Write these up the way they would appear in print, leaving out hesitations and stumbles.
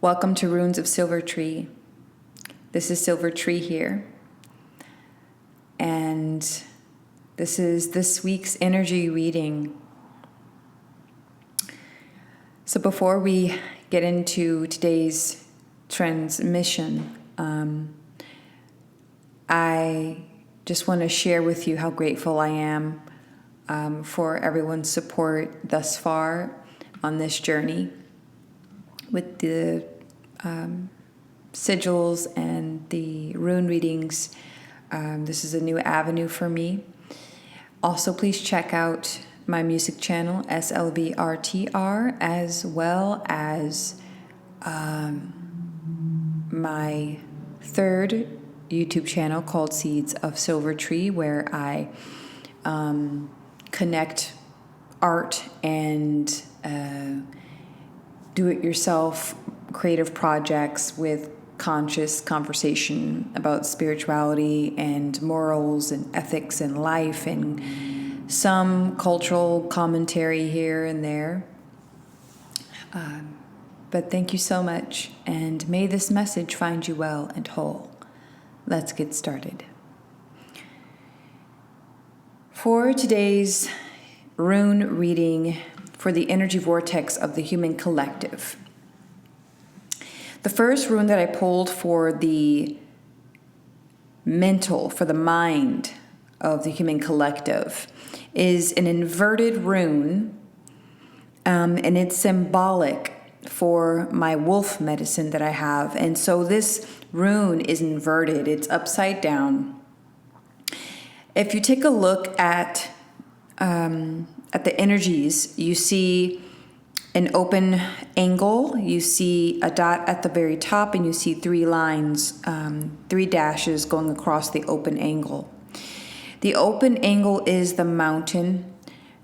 Welcome to Runes of Silvertree. This is Silvertree here. And this is this week's energy reading. So before we get into today's transmission, I just want to share with you how grateful I am for everyone's support thus far on this journey with the sigils and the rune readings. This is a new avenue for me. Also, please check out my music channel, SLVRTR, as well as my third YouTube channel called Seeds of Silvertree, where I connect art and do-it-yourself creative projects with conscious conversation about spirituality and morals and ethics and life and some cultural commentary here and there. But thank you so much, and may this message find you well and whole. Let's get started. For today's rune reading for the energy vortex of the human collective, the first rune that I pulled for the mental, for the mind of the human collective, is an inverted rune, and it's symbolic for my wolf medicine that I have. And so this rune is inverted, it's upside down. If you take a look at the energies, you see an open angle, you see a dot at the very top, and you see three lines, three dashes going across the open angle. The open angle is the mountain,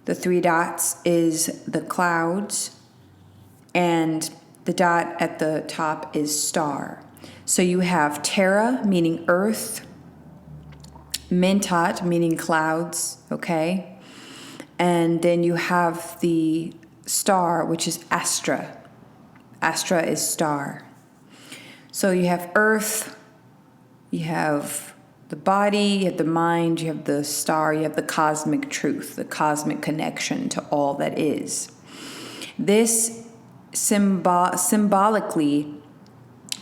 the three dots is the clouds, and the dot at the top is star. So you have Terra, meaning earth, Mentat, meaning clouds, okay? And then you have the star, which is Astra. Astra is star. So you have earth, you have the body, you have the mind, you have the star, you have the cosmic truth, the cosmic connection to all that is. This symbolically,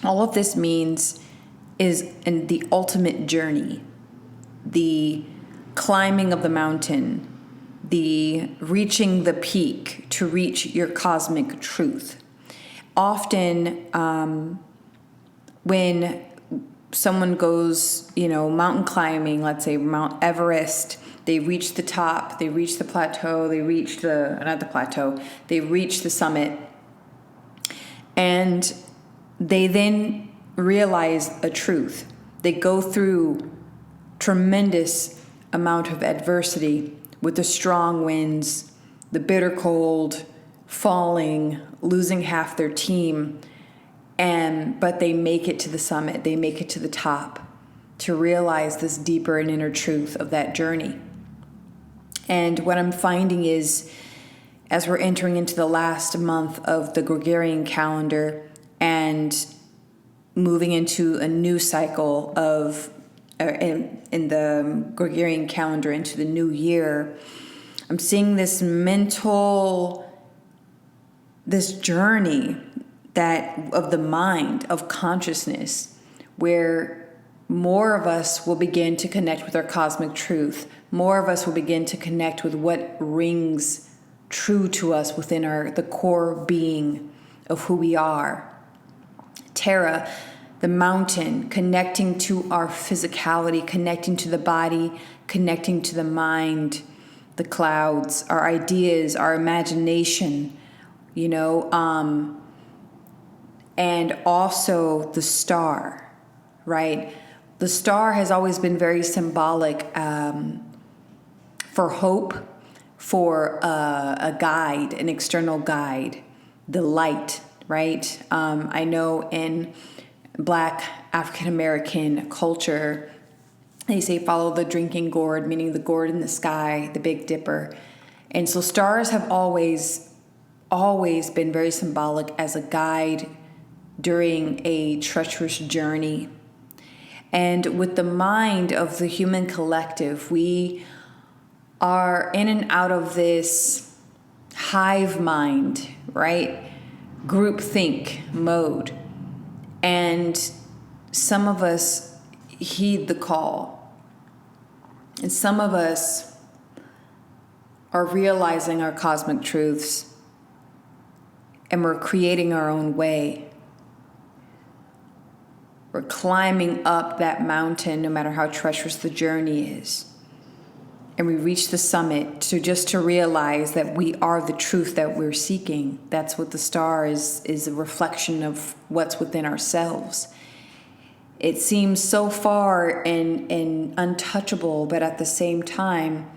all of this means is in the ultimate journey, the climbing of the mountain, the reaching the peak to reach your cosmic truth. Often, when someone goes, mountain climbing, let's say Mount Everest, they reach the top, they reach the plateau, they reach they reach the summit, and they then realize a truth. They go through tremendous amount of adversity with the strong winds, the bitter cold, falling, losing half their team, but they make it to the summit, they make it to the top to realize this deeper and inner truth of that journey. And what I'm finding is, as we're entering into the last month of the Gregorian calendar and moving into a new cycle of in the Gregorian calendar into the new year, I'm seeing this journey that of the mind, of consciousness, where more of us will begin to connect with our cosmic truth. More of us will begin to connect with what rings true to us within the core being of who we are. Terra, the mountain, connecting to our physicality, connecting to the body, connecting to the mind, the clouds, our ideas, our imagination, and also the star, right? The star has always been very symbolic for hope, for a guide, an external guide, the light, right? I know in Black African-American culture, they say follow the drinking gourd, meaning the gourd in the sky, the Big Dipper. And so stars have always been very symbolic as a guide during a treacherous journey. And with the mind of the human collective, we are in and out of this hive mind, right? Groupthink mode. And some of us heed the call. And some of us are realizing our cosmic truths. And we're creating our own way. We're climbing up that mountain, no matter how treacherous the journey is. And we reach the summit to realize that we are the truth that we're seeking. That's what the star is a reflection of what's within ourselves. It seems so far and untouchable, but at the same time,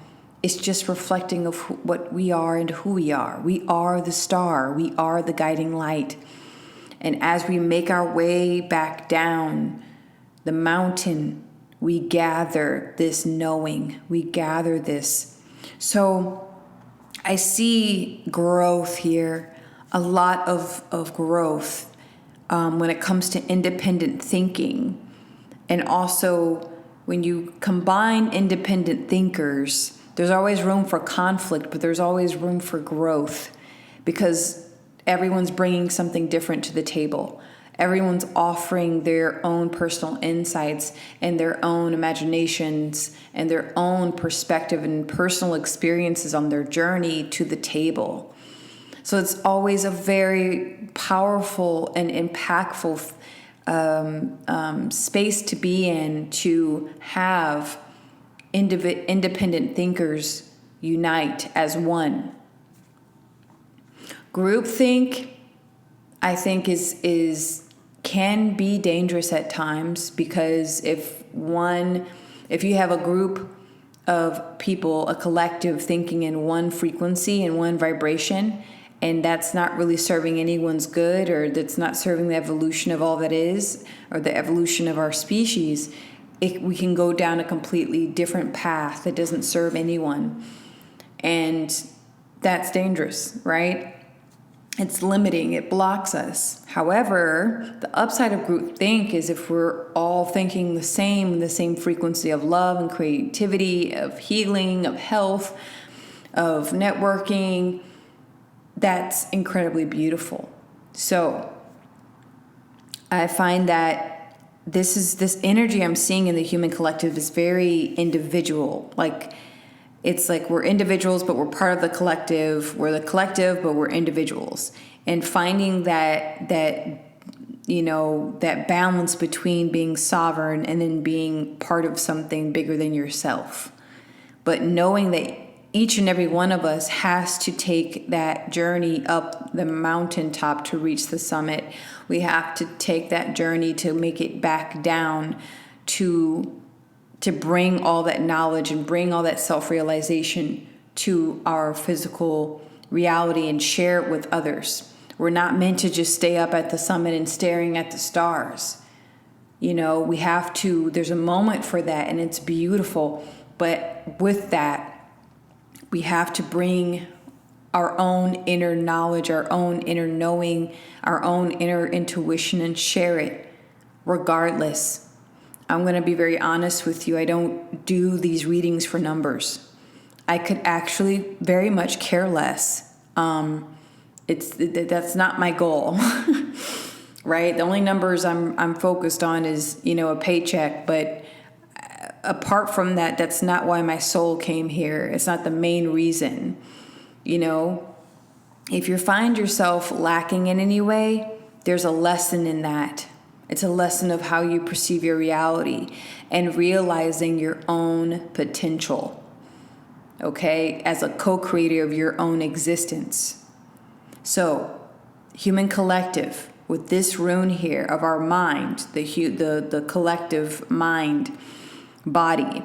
it's just reflecting of what we are and who we are. We are the star. We are the guiding light. And as we make our way back down the mountain, we gather this knowing. We gather this. So I see growth here, a lot of growth when it comes to independent thinking. And also when you combine independent thinkers, there's always room for conflict, but there's always room for growth because everyone's bringing something different to the table. Everyone's offering their own personal insights and their own imaginations and their own perspective and personal experiences on their journey to the table. So it's always a very powerful and impactful space to be in, to have independent thinkers unite as one. Groupthink, I think, can be dangerous at times because if you have a group of people, a collective thinking in one frequency and one vibration, and that's not really serving anyone's good, or that's not serving the evolution of all that is, or the evolution of our species, we can go down a completely different path that doesn't serve anyone. And that's dangerous, right? It's limiting, it blocks us. However, the upside of groupthink is if we're all thinking the same frequency of love and creativity, of healing, of health, of networking, that's incredibly beautiful. So I find that this energy I'm seeing in the human collective is very individual. It's like we're individuals, but we're part of the collective. We're the collective, but we're individuals. And finding that balance between being sovereign and then being part of something bigger than yourself. But knowing that each and every one of us has to take that journey up the mountaintop to reach the summit. We have to take that journey to make it back down to bring all that knowledge and bring all that self-realization to our physical reality and share it with others. We're not meant to just stay up at the summit and staring at the stars. We have to, there's a moment for that, and it's beautiful. But with that, we have to bring our own inner knowledge, our own inner knowing, our own inner intuition, and share it regardless. I'm going to be very honest with you. I don't do these readings for numbers. I could actually very much care less. That's not my goal, right? The only numbers I'm focused on is, a paycheck. But apart from that, that's not why my soul came here. It's not the main reason. If you find yourself lacking in any way, there's a lesson in that. It's a lesson of how you perceive your reality and realizing your own potential, okay, as a co-creator of your own existence. So, human collective, with this rune here of our mind, the collective mind, body,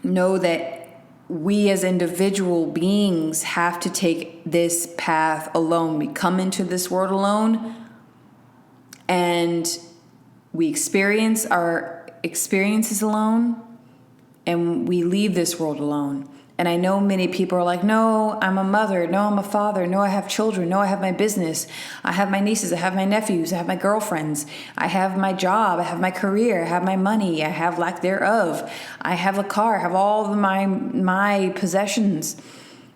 know that we as individual beings have to take this path alone. We come into this world alone, and we experience our experiences alone, and we leave this world alone. And I know many people are like, no, I'm a mother. No, I'm a father. No, I have children. No, I have my business. I have my nieces. I have my nephews. I have my girlfriends. I have my job. I have my career. I have my money. I have lack thereof. I have a car. I have all of my possessions.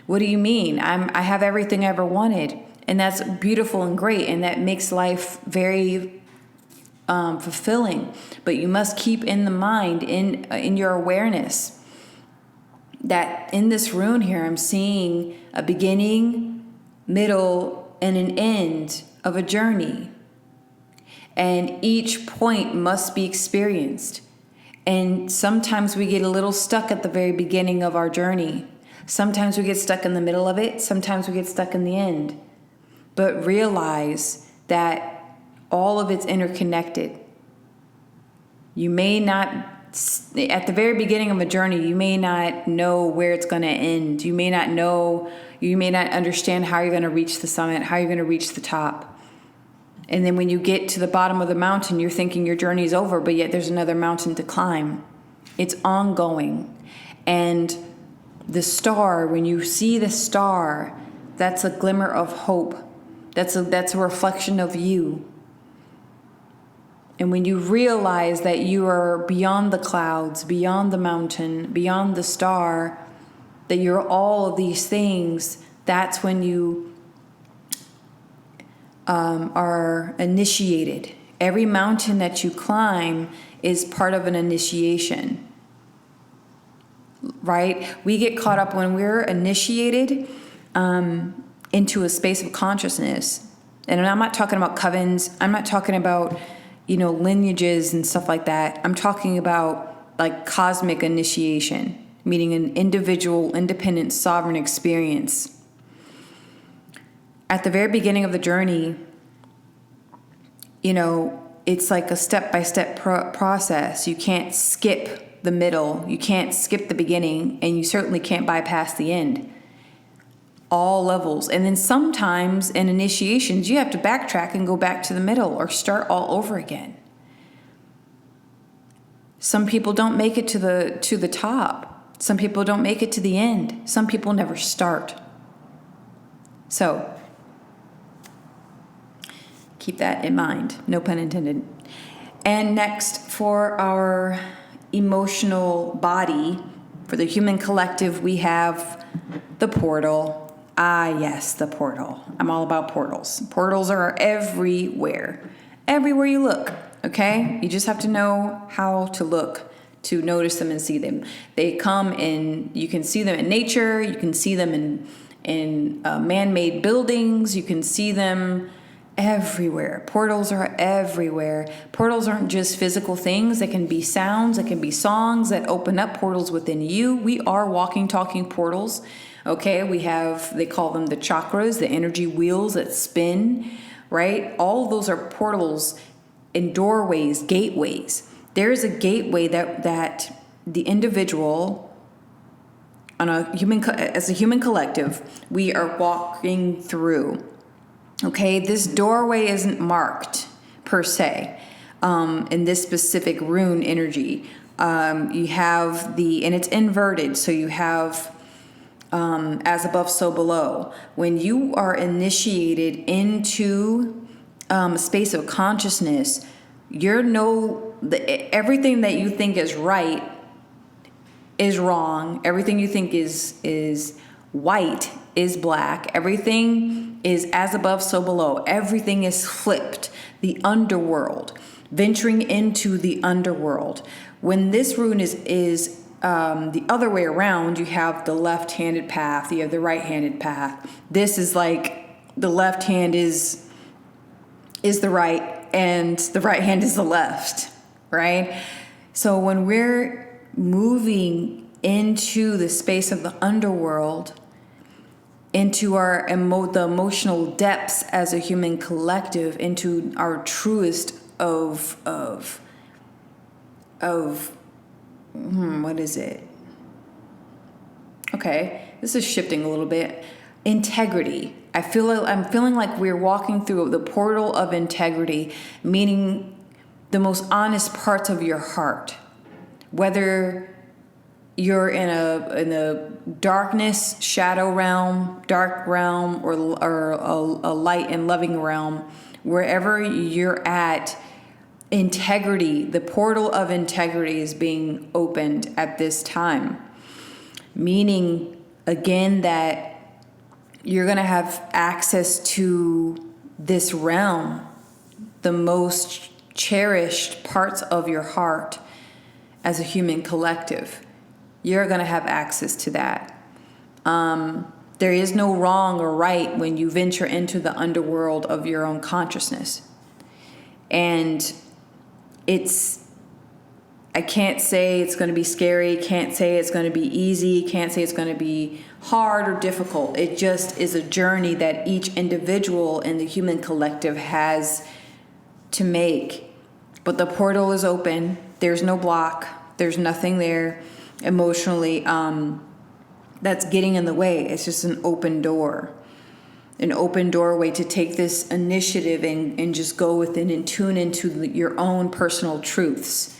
What do you mean? I have everything I ever wanted. And that's beautiful and great. And that makes life very fulfilling. But you must keep in the mind, in your awareness, that in this rune here, I'm seeing a beginning, middle, and an end of a journey. And each point must be experienced. And sometimes we get a little stuck at the very beginning of our journey. Sometimes we get stuck in the middle of it. Sometimes we get stuck in the end. But realize that all of it's interconnected. You may not, at the very beginning of a journey, you may not know where it's going to end. You may not know, you may not understand how you're going to reach the summit, how you're going to reach the top. And then when you get to the bottom of the mountain, you're thinking your journey is over, but yet there's another mountain to climb. It's ongoing. And the star, when you see the star, that's a glimmer of hope. That's a reflection of you. And when you realize that you are beyond the clouds, beyond the mountain, beyond the star, that you're all of these things, that's when you are initiated. Every mountain that you climb is part of an initiation, right? We get caught up when we're initiated into a space of consciousness. And I'm not talking about covens. I'm not talking about lineages and stuff like that. I'm talking about like cosmic initiation, meaning an individual, independent, sovereign experience. At the very beginning of the journey, it's like a step-by-step process. You can't skip the middle. You can't skip the beginning, and you certainly can't bypass the end. All levels. And then sometimes in initiations, you have to backtrack and go back to the middle or start all over again. Some people don't make it to the top. Some people don't make it to the end. Some people never start. So keep that in mind. No pun intended. And next, for our emotional body, for the human collective, we have the portal. Ah, yes, the portal. I'm all about portals. Portals are everywhere. Everywhere you look, okay? You just have to know how to look to notice them and see them. They come in, you can see them in nature. You can see them in man-made buildings. You can see them everywhere. Portals are everywhere. Portals aren't just physical things. They can be sounds. They can be songs that open up portals within you. We are walking, talking portals. Okay, they call them the chakras, the energy wheels that spin, right? All of those are portals and doorways, gateways. There is a gateway that the individual, as a human collective, we are walking through. Okay, this doorway isn't marked per se in this specific rune energy. You have and it's inverted, so you have as above, so below. When you are initiated into a space of consciousness, everything that you think is right is wrong. Everything you think is white is black. Everything is as above, so below. Everything is flipped. The underworld, venturing into the underworld. When this rune is the other way around, you have the left-handed path, you have the right-handed path. This is like the left hand is the right and the right hand is the left, right? So when we're moving into the space of the underworld, into the emotional depths as a human collective, into our truest of what is it? Okay, this is shifting a little bit. Integrity. I'm feeling like we're walking through the portal of integrity, meaning the most honest parts of your heart. Whether you're in a darkness, shadow realm, dark realm, or a light and loving realm, wherever you're at, integrity, the portal of integrity is being opened at this time. Meaning, again, that you're going to have access to this realm, the most cherished parts of your heart as a human collective. You're going to have access to that. There is no wrong or right when you venture into the underworld of your own consciousness. And I can't say it's going to be scary, can't say it's going to be easy, can't say it's going to be hard or difficult. It just is a journey that each individual in the human collective has to make. But the portal is open. There's no block. There's nothing there emotionally that's getting in the way. It's just an open door. An open doorway to take this initiative and just go within and tune into your own personal truths.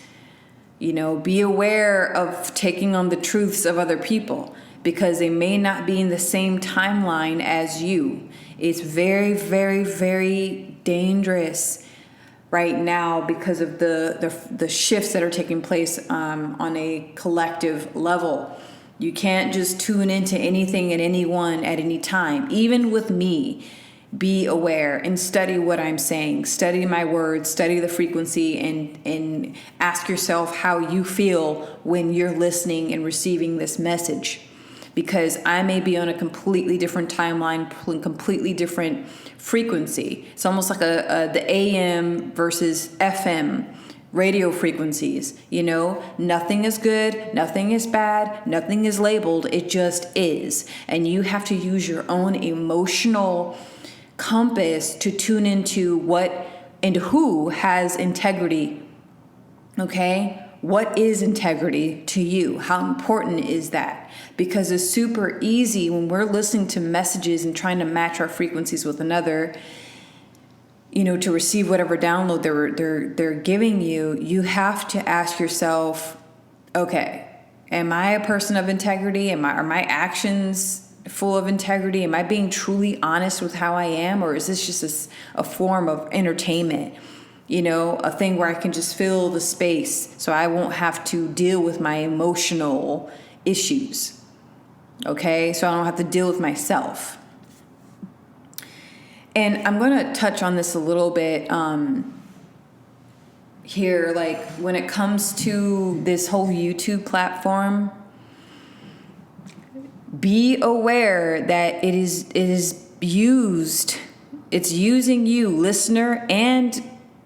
You know, be aware of taking on the truths of other people because they may not be in the same timeline as you. It's very, very, very dangerous right now because of the shifts that are taking place on a collective level. You can't just tune into anything and anyone at any time. Even with me, be aware and study what I'm saying. Study my words, study the frequency, and ask yourself how you feel when you're listening and receiving this message. Because I may be on a completely different timeline, completely different frequency. It's almost like the AM versus FM radio frequencies. You know, nothing is good, nothing is bad, nothing is labeled. It just is. And you have to use your own emotional compass to tune into what and who has integrity. Okay? What is integrity to you? How important is that? Because it's super easy when we're listening to messages and trying to match our frequencies with another, you know, to receive whatever download they're giving you. You have to ask yourself, okay, am I a person of integrity? Are my actions full of integrity? Am I being truly honest with how I am? Or is this just a form of entertainment? You know, a thing where I can just fill the space so I won't have to deal with my emotional issues. Okay? So I don't have to deal with myself. And I'm going to touch on this a little bit here, like when it comes to this whole YouTube platform. Be aware that it's using you, listener and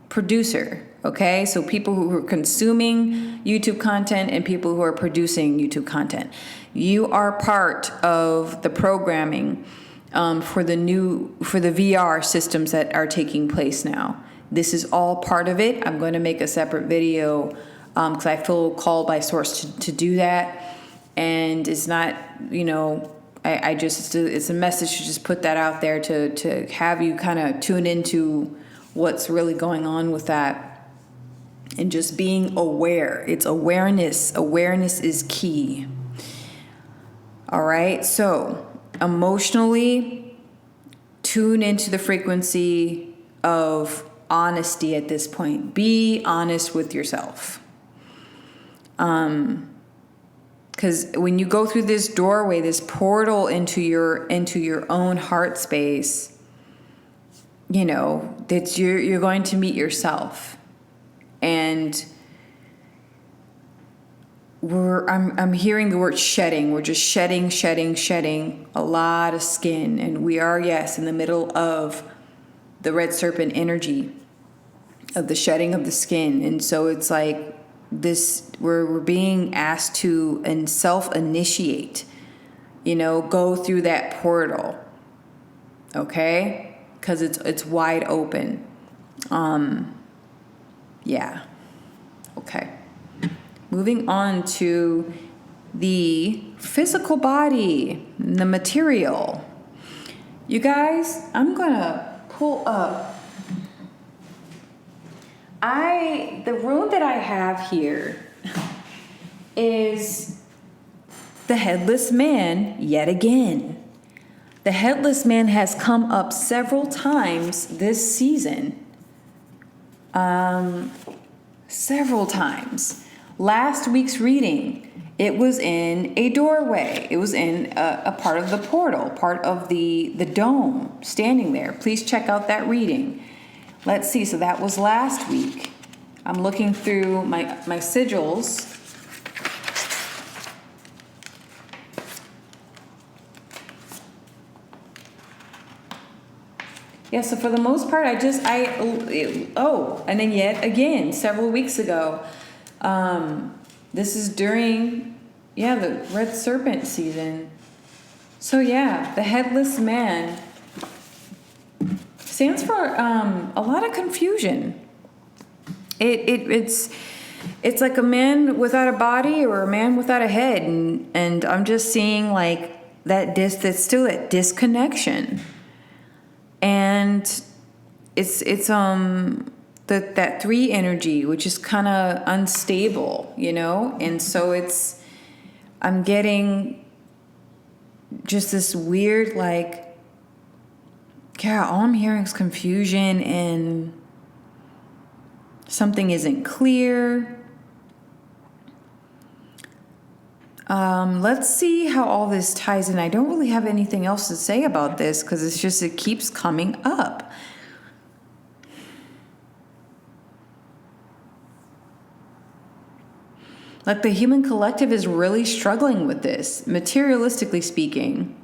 producer. Okay, so people who are consuming YouTube content and people who are producing YouTube content, you are part of the programming for the VR systems that are taking place now. This is all part of it. I'm going to make a separate video because I feel called by source to do that. And it's not, you know, it's a message to just put that out there to have you kind of tune into what's really going on with that and just being aware. It's awareness. Awareness is key. All right. So emotionally tune into the frequency of honesty at this point. Be honest with yourself. Because when you go through this doorway, this portal into your own heart space, you know, that you're going to meet yourself. And I'm hearing the word shedding. We're just shedding a lot of skin. And we are, yes, in the middle of the red serpent energy of the shedding of the skin. And so it's like we're being asked to self-initiate, you know, go through that portal. Okay? Because it's wide open. Yeah. Okay. Moving on to the physical body, the material. You guys, I'm gonna pull up. The rune that I have here is the headless man yet again. The headless man has come up several times this season. Several times. Last week's reading, it was in a doorway. It was in a part of the portal, part of the dome, standing there. Please check out that reading. Let's see. So that was last week. I'm looking through my sigils. Yeah, so for the most part, and then yet again, several weeks ago, this is during, the Red Serpent season. So yeah, the headless man stands for a lot of confusion. It's like a man without a body or a man without a head, and I'm just seeing like that's still that disconnection. And it's that 3 energy, which is kind of unstable, and so I'm getting just this weird, like, all I'm hearing is confusion and something isn't clear. Let's see how all this ties in. I don't really have anything else to say about this because it keeps coming up. Like the human collective is really struggling with this, materialistically speaking.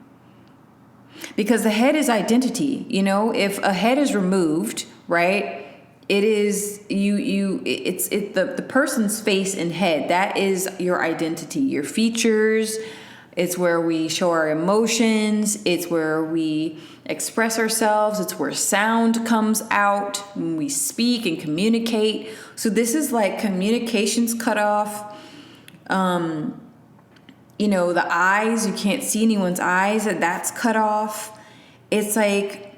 Because the head is identity. If a head is removed, right? It is the person's face and head. That is your identity, your features. It's where we show our emotions. It's where we express ourselves. It's where sound comes out when we speak and communicate. So this is like communications cut off. The eyes, you can't see anyone's eyes. That's cut off. It's like,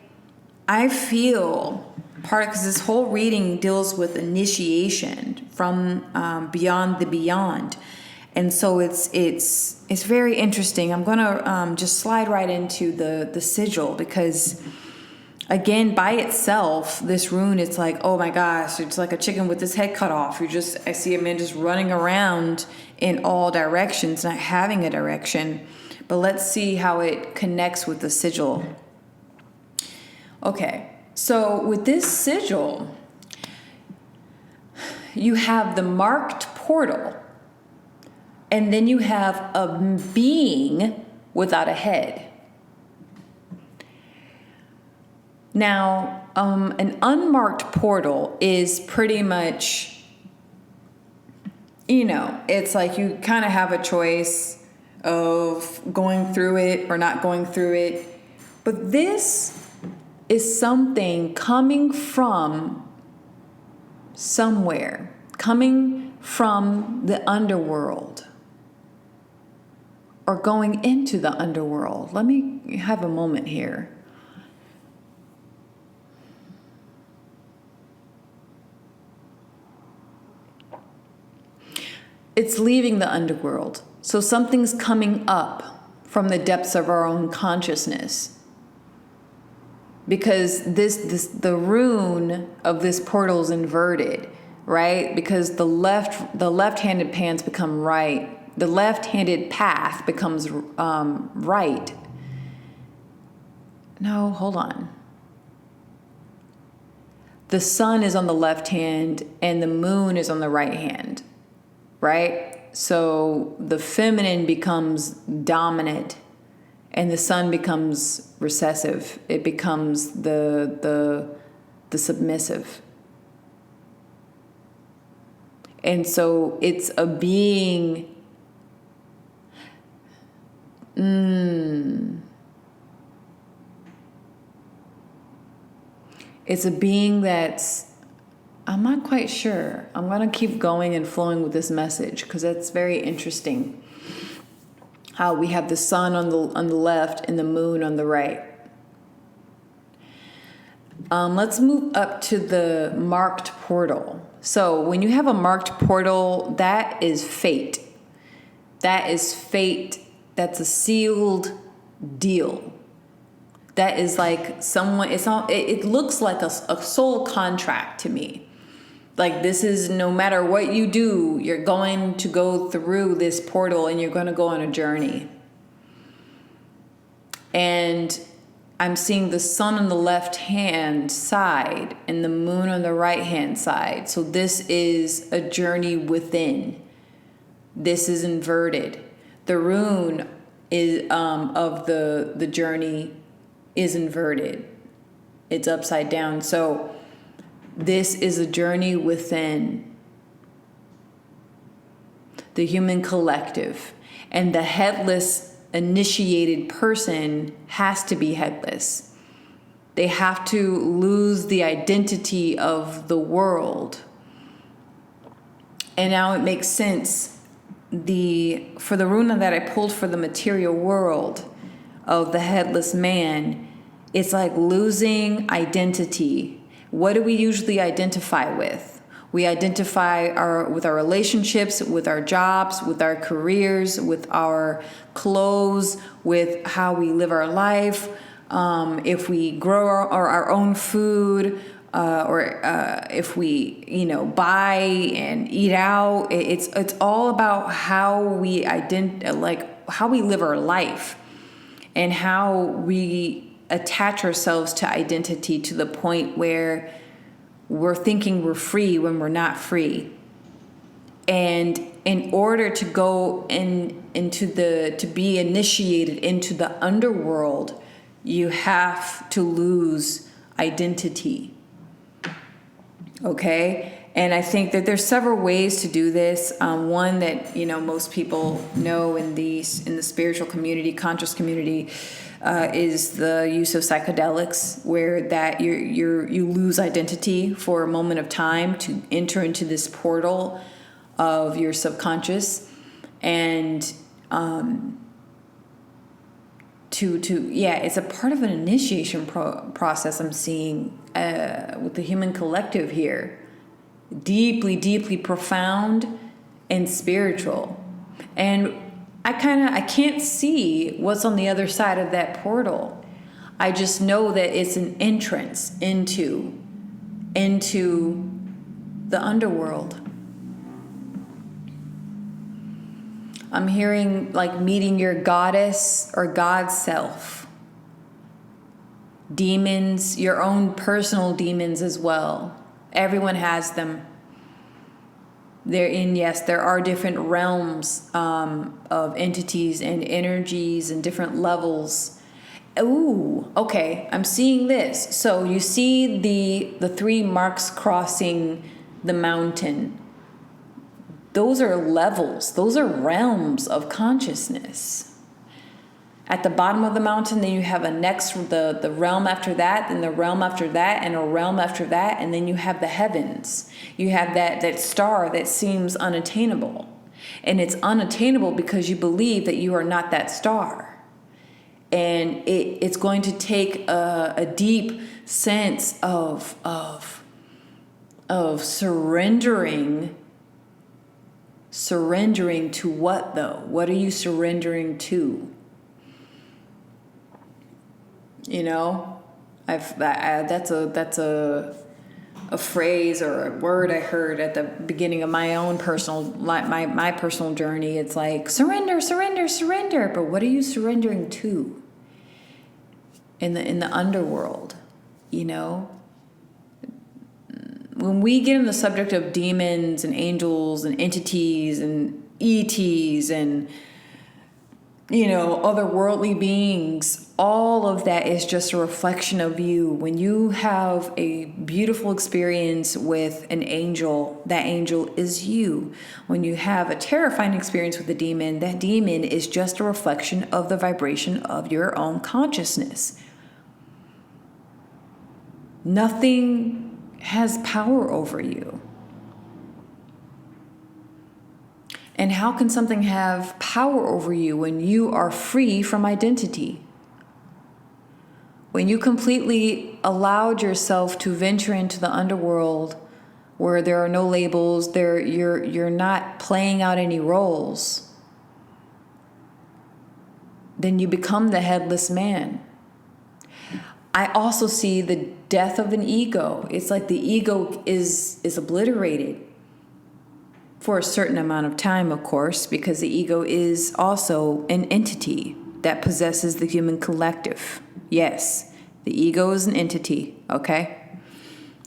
I feel because this whole reading deals with initiation from beyond the beyond, and so it's very interesting. I'm gonna just slide right into the sigil, because again, by itself, this rune, it's like, oh my gosh, it's like a chicken with its head cut off. I see a man just running around in all directions, not having a direction. But let's see how it connects with the sigil. Okay. So with this sigil, you have the marked portal, and then you have a being without a head. Now, an unmarked portal is pretty much, it's like you kind of have a choice of going through it or not going through it. But this is something coming from somewhere, coming from the underworld, or going into the underworld. Let me have a moment here. It's leaving the underworld. So something's coming up from the depths of our own consciousness. Because the rune of this portal is inverted, right? Because the left-handed paths become right. The left-handed path becomes right. No, hold on. The sun is on the left hand and the moon is on the right hand, right? So the feminine becomes dominant and the sun becomes recessive. It becomes the submissive. And so it's a being. It's a being that's, I'm not quite sure. I'm going to keep going and flowing with this message because that's very interesting. How we have the sun on the left and the moon on the right. Let's move up to the marked portal. So when you have a marked portal, that is fate. That is fate that's a sealed deal. That is like someone, it looks like a soul contract to me. Like, this is, no matter what you do, you're going to go through this portal and you're going to go on a journey. And I'm seeing the sun on the left hand side and the moon on the right hand side. So this is a journey within. This is inverted. The rune is of the journey is inverted. It's upside down. So this is a journey within the human collective. And the headless initiated person has to be headless. They have to lose the identity of the world. And now it makes sense. For the rune that I pulled for the material world of the headless man, it's like losing identity. What do we usually identify with? We identify with our relationships, with our jobs, with our careers, with our clothes, with how we live our life. If we grow our own food, or if we, buy and eat out, it's all about how we how we live our life, and how we attach ourselves to identity to the point where we're thinking we're free when we're not free. And in order to go to be initiated into the underworld, you have to lose identity. Okay? And I think that there's several ways to do this. One that, most people know in the spiritual community, conscious community, is the use of psychedelics, where that you lose identity for a moment of time to enter into this portal of your subconscious, and it's a part of an initiation process I'm seeing with the human collective here. Deeply, deeply profound and spiritual. And I can't see what's on the other side of that portal. I just know that it's an entrance into the underworld. I'm hearing like meeting your goddess or god self. Demons, your own personal demons as well. Everyone has them. There are different realms of entities and energies and different levels. Ooh, okay, I'm seeing this. So you see the three marks crossing the mountain. Those are levels. Those are realms of consciousness. At the bottom of the mountain, then you have the realm after that, then the realm after that, and a realm after that, and then you have the heavens. You have that star that seems unattainable. And it's unattainable because you believe that you are not that star. And it's going to take a deep sense of surrendering. Surrendering to what, though? What are you surrendering to? That's a phrase or a word I heard at the beginning of my own my personal journey. It's like surrender, surrender, surrender. But what are you surrendering to? In the underworld, When we get in the subject of demons and angels and entities and ETs and otherworldly beings, all of that is just a reflection of you. When you have a beautiful experience with an angel, that angel is you. When you have a terrifying experience with a demon, that demon is just a reflection of the vibration of your own consciousness. Nothing has power over you. And how can something have power over you when you are free from identity? When you completely allowed yourself to venture into the underworld where there are no labels, you're not playing out any roles. then you become the headless man. I also see the death of an ego. It's like the ego is obliterated for a certain amount of time, of course, because the ego is also an entity that possesses the human collective. Yes, the ego is an entity, okay?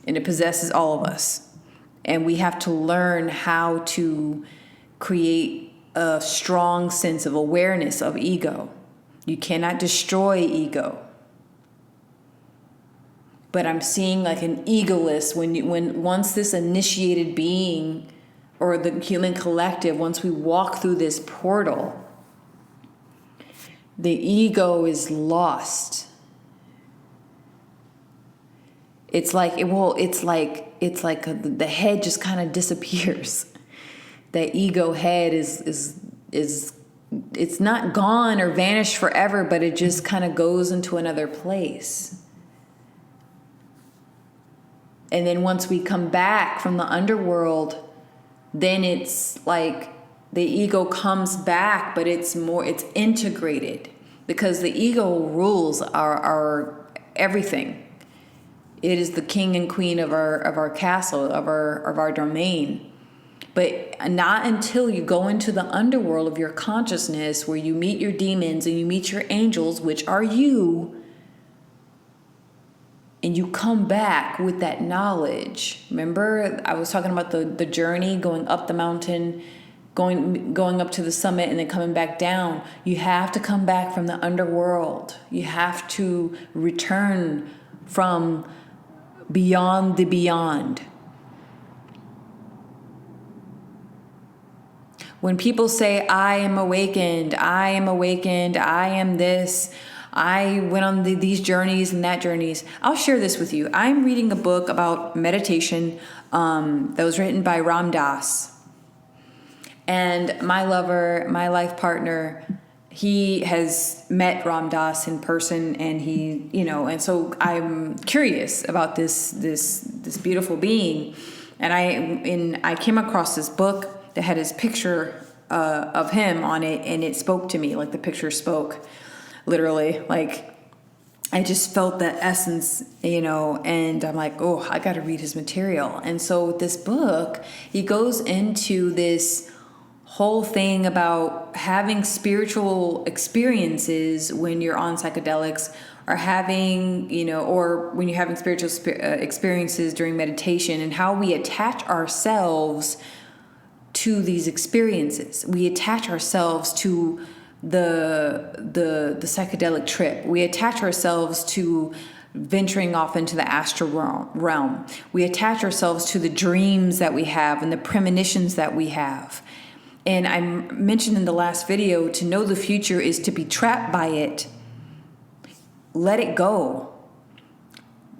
And it possesses all of us. And we have to learn how to create a strong sense of awareness of ego. You cannot destroy ego. But I'm seeing like an egoless when once this initiated being or the human collective, once we walk through this portal, the ego is lost. It's like the head just kind of disappears. That ego head is it's not gone or vanished forever, but it just kind of goes into another place. And then once we come back from the underworld, then it's like the ego comes back, but it's integrated because the ego rules our everything. It is the king and queen of our castle, of our domain. But not until you go into the underworld of your consciousness where you meet your demons and you meet your angels, which are you, and you come back with that knowledge. Remember, I was talking about the journey, going up the mountain, going up to the summit and then coming back down. You have to come back from the underworld. You have to return from beyond the beyond. When people say, I am awakened, I am this, I went on these journeys and that journeys, I'll share this with you. I'm reading a book about meditation that was written by Ram Dass. And my lover, my life partner, he has met Ram Dass in person, and he, and so I'm curious about this beautiful being. And I came across this book that had his picture of him on it, and it spoke to me, like the picture spoke, literally. Like I just felt the essence, and I'm like, oh, I got to read his material. And so with this book, he goes into this whole thing about having spiritual experiences when you're on psychedelics, or having, or when you're having spiritual experiences during meditation, and how we attach ourselves to these experiences. We attach ourselves to the psychedelic trip. We attach ourselves to venturing off into the astral realm. We attach ourselves to the dreams that we have and the premonitions that we have. And I mentioned in the last video, to know the future is to be trapped by it. Let it go.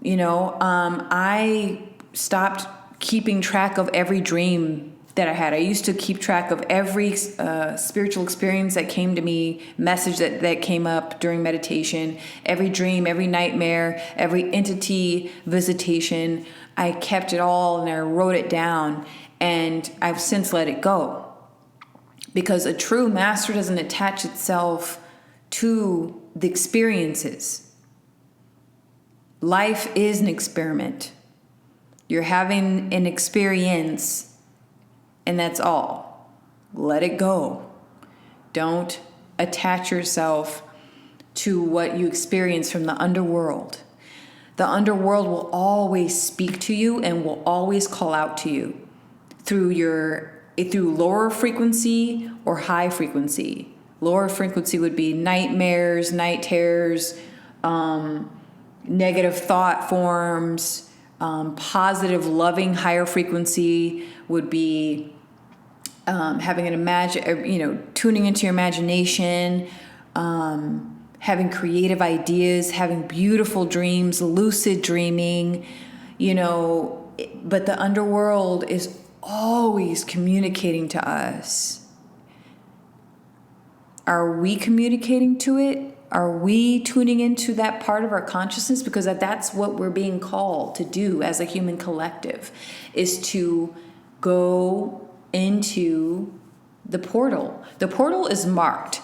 I stopped keeping track of every dream that I had. I used to keep track of every spiritual experience that came to me, message that came up during meditation, every dream, every nightmare, every entity visitation. I kept it all and I wrote it down, and I've since let it go. Because a true master doesn't attach itself to the experiences. Life is an experiment. You're having an experience, and that's all. Let it go. Don't attach yourself to what you experience from the underworld. The underworld will always speak to you and will always call out to you through lower frequency or high frequency. Lower frequency would be nightmares, night terrors, negative thought forms. Positive, loving, higher frequency would be having tuning into your imagination, having creative ideas, having beautiful dreams, lucid dreaming, but the underworld is always communicating to us. Are we communicating to it? Are we tuning into that part of our consciousness? Because that's what we're being called to do as a human collective, is to go into the portal. The portal is marked.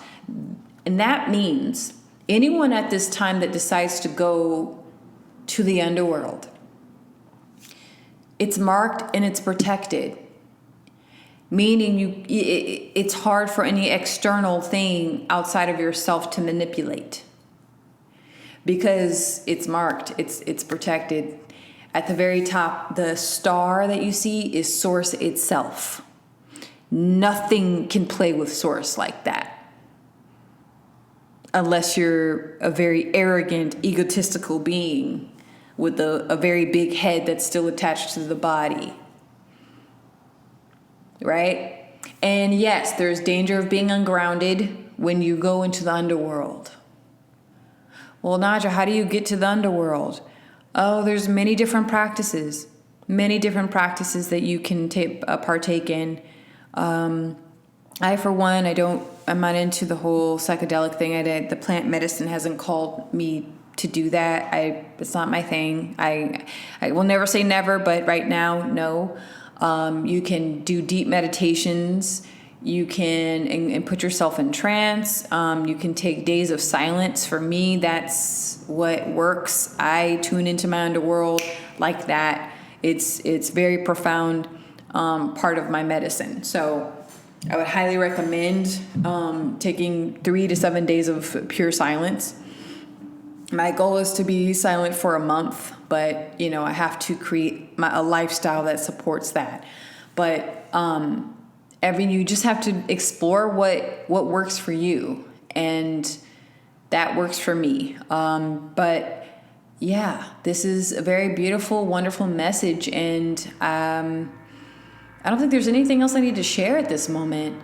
And that means anyone at this time that decides to go to the underworld, it's marked and it's protected. Meaning it's hard for any external thing outside of yourself to manipulate. Because it's marked, it's protected. At the very top, the star that you see is Source itself. Nothing can play with Source like that. Unless you're a very arrogant, egotistical being with a very big head that's still attached to the body. Right? And yes, there's danger of being ungrounded when you go into the underworld. Well, Nadja, how do you get to the underworld? Oh, there's many different practices that you can partake in. I, for one, I'm not into the whole psychedelic thing. The plant medicine hasn't called me to do that. It's not my thing. I will never say never, but right now, no. You can do deep meditations. You can and put yourself in trance. You can take days of silence. For me, that's what works. I tune into my underworld like that. It's very profound part of my medicine. So I would highly recommend taking 3 to 7 days of pure silence. My goal is to be silent for a month, but I have to create a lifestyle that supports that. But you just have to explore what works for you, and that works for me. But yeah, this is a very beautiful, wonderful message, and I don't think there's anything else I need to share at this moment.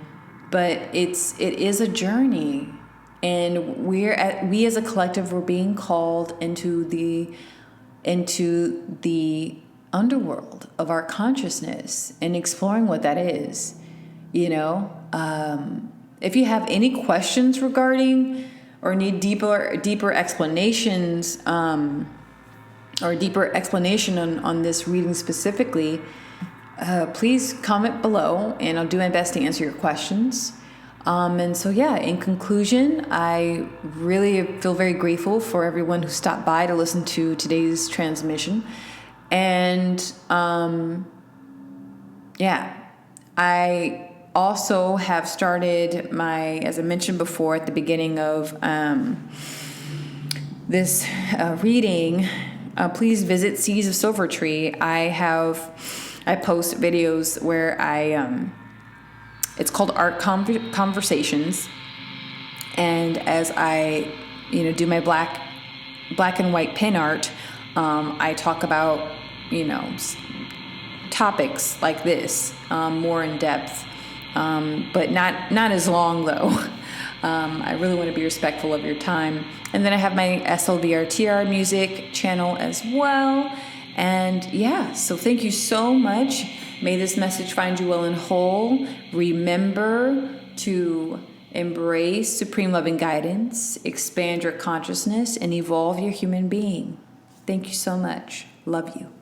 But it is a journey, and we as a collective, we're being called into the underworld of our consciousness and exploring what that is. If you have any questions regarding or need deeper explanations, or deeper explanation on this reading specifically, please comment below and I'll do my best to answer your questions. And so, yeah, in conclusion, I really feel very grateful for everyone who stopped by to listen to today's transmission. And, I also have started as I mentioned before at the beginning of this reading, please visit Seeds of Silvertree. I post videos where it's called Art Conversations. And as I, do my black and white pin art, I talk about, topics like this, more in depth. But not as long though. I really want to be respectful of your time. And then I have my SLVRTR music channel as well. And yeah, so thank you so much. May this message find you well and whole. Remember to embrace supreme loving guidance, expand your consciousness, and evolve your human being. Thank you so much. Love you.